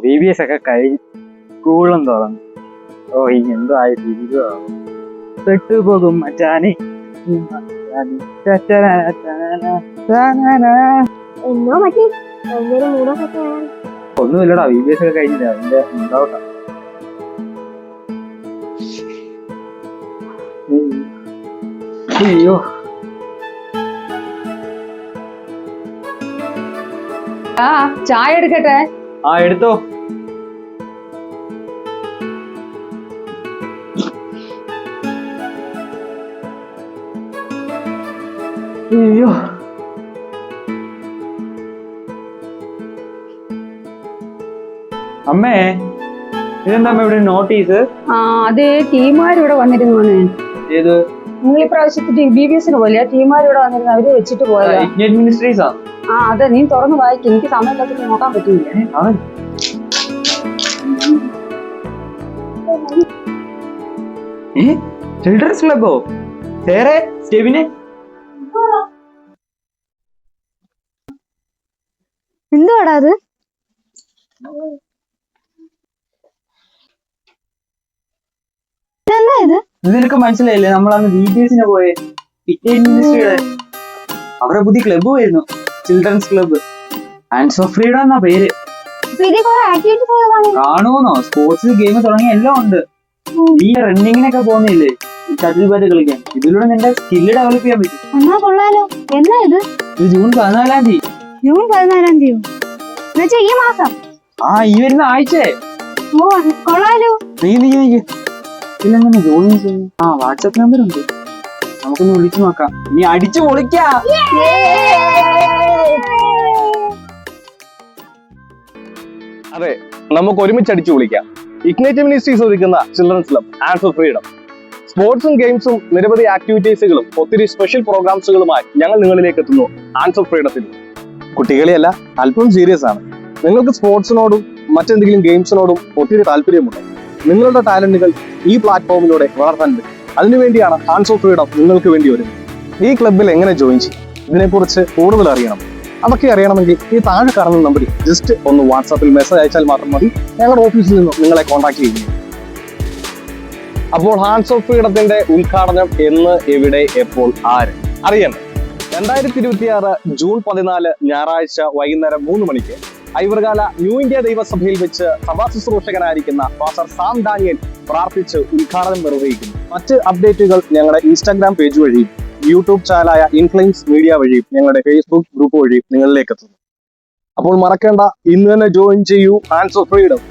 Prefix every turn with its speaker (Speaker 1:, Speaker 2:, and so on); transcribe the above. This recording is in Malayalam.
Speaker 1: VBS ഒക്കെ കഴിഞ്ഞ് സ്കൂളും തുറന്നു. ഇനി എന്തോ ആയി തീരുവാകും. പെട്ടുപോകും മച്ചാനെ.
Speaker 2: എന്നോ മറ്റേ ഭയങ്കര മൂടൊക്കെ
Speaker 1: ഒന്നുമില്ലടാ, VBS ഒക്കെ കഴിഞ്ഞില്ല, അതിന്റെ ഉണ്ടാവട്ടെ. അയ്യോ,
Speaker 3: ചായ എടുക്കട്ടെ?
Speaker 1: എടുത്തോ. അയ്യോ, അമ്മേ ഇതെന്താ ഇവിടെ നോട്ടീസ്?
Speaker 3: അതെ, ടീമാർ ഇവിടെ വന്നിരുന്നു.
Speaker 1: ഏത്?
Speaker 3: നിങ്ങൾ ഇപ്രാവശ്യത്തെ BBS പോലെ ടീമാർ ഇവിടെ വന്നിരുന്നു. അവര് വെച്ചിട്ട് പോയാ
Speaker 1: മിനിസ്ട്രീസാ?
Speaker 3: അതെ, നീ തുറന്ന് വായിക്കും. എനിക്ക് സമയത്തൊക്കെ നോക്കാൻ പറ്റില്ല.
Speaker 1: ചിൽഡ്രൻസ് ക്ലബോ? വേറെ സ്റ്റെവിനെ
Speaker 2: എന്തുവാടാ അത്?
Speaker 1: നിനക്ക് മനസ്സിലായില്ലേ? നമ്മളന്ന് VBSന് പോയെ മിനിസ്ട്രിയുടെ അവരുടെ പുതിയ ക്ലബ്ബ് വരുന്നു, children's club. Hands of freedom എന്നാ പേര്. കാണുമെന്നോ? സ്പോർട്സ് ഗെയിം തുടങ്ങിയ എല്ലാം ഉണ്ട്. ഈ റണ്ണിങ്ങിനൊക്കെ പോകുന്നില്ലേ, ഷട്ടിൽ ബാറ്റ് കളിക്കാൻ? ഇതിലൂടെ നിന്റെ സ്കില്ല് ഡെവലപ്പ് ചെയ്യാൻ പറ്റും.
Speaker 2: എന്നാ കൊള്ളാലോ. എന്നാ ഇത്?
Speaker 1: ജൂൺ 14-ാം തീയതി.
Speaker 2: ജൂൺ 14-ാം തീയതി എന്നുവെച്ചാ ഈ മാസം?
Speaker 1: ഈ വരുന്ന ആഴ്ചയെ.
Speaker 2: കൊള്ളാലോ.
Speaker 1: നീ ഇല്ലെന്നെ ജോയിൻ ചെയ്യും. വാട്സാപ്പ് നമ്പർ ഉണ്ട്, നമുക്കൊന്ന് വിളിച്ചു നോക്കാം. നീ അടിച്ചു പൊളിക്കാം.
Speaker 4: അതെ, നമുക്ക് ഒരുമിച്ച് അടിച്ചു വിളിക്കാം. ഇഗ്നൈറ്റ് മിനിസ്ട്രീസ് ഒരുക്കുന്ന children's club hands of freedom. സ്പോർട്സും ഗെയിംസും നിരവധി ആക്ടിവിറ്റീസുകളും ഒത്തിരി സ്പെഷ്യൽ പ്രോഗ്രാംസുകളുമായി ഞങ്ങൾ നിങ്ങളിലേക്ക് എത്തുന്നു ഹാൻഡ്സ് ഓഫ് ഫ്രീഡത്തിൽ. കുട്ടികളെയല്ല, അല്പം സീരിയസ് ആണ്. നിങ്ങൾക്ക് സ്പോർട്സിനോടും മറ്റെന്തെങ്കിലും ഗെയിംസിനോടും ഒത്തിരി താല്പര്യമുണ്ട്. നിങ്ങളുടെ ടാലന്റുകൾ ഈ പ്ലാറ്റ്ഫോമിലൂടെ വളർത്താൻ പറ്റും. അതിനുവേണ്ടിയാണ് ഹാൻഡ്സ് ഓഫ് ഫ്രീഡം നിങ്ങൾക്ക് വേണ്ടി വരുന്നത്. ഈ ക്ലബ്ബിൽ എങ്ങനെ ജോയിൻ ചെയ്യും, ഇതിനെക്കുറിച്ച് കൂടുതൽ അറിയണം. അതൊക്കെ അറിയണമെങ്കിൽ ഈ താഴെ കാണുന്ന നമ്പറിൽ ജസ്റ്റ് ഒന്ന് വാട്സാപ്പിൽ മെസ്സേജ് അയച്ചാൽ മാത്രം മതി. ഞങ്ങളുടെ ഓഫീസിൽ നിന്നും നിങ്ങളെ കോൺടാക്ട് ചെയ്യുന്നു. അപ്പോൾ ഹാൻഡ്സ് ഓഫ് ഫ്രീഡത്തിന്റെ ഉദ്ഘാടനം എന്ന്, എവിടെ, എപ്പോൾ, ആര് അറിയണം? 2026 ജൂൺ 14 ഞായറാഴ്ച വൈകുന്നേരം 3 മണിക്ക് ഐവർകാല ന്യൂ ഇന്ത്യ ദൈവസഭയിൽ വെച്ച് സഭാ ശുശ്രൂഷകനായിരിക്കുന്ന പാസ്റ്റർ സാം ഡാനിയൽ പ്രാർത്ഥിച്ച് ഉദ്ഘാടനം നിർവഹിക്കുന്നു. മറ്റ് അപ്ഡേറ്റുകൾ ഞങ്ങളുടെ ഇൻസ്റ്റാഗ്രാം പേജ് വഴിയും യൂട്യൂബ് ചാനലായ ഇൻഫ്ലുവൻസ് മീഡിയ വഴിയും ഞങ്ങളുടെ ഫേസ്ബുക്ക് ഗ്രൂപ്പ് വഴിയും നിങ്ങളിലേക്ക് എത്തുന്നു. അപ്പോൾ മറക്കേണ്ട, ഇന്ന് തന്നെ ജോയിൻ ചെയ്യൂ ഹാൻഡ്സ് ഓഫ് ഫ്രീഡം.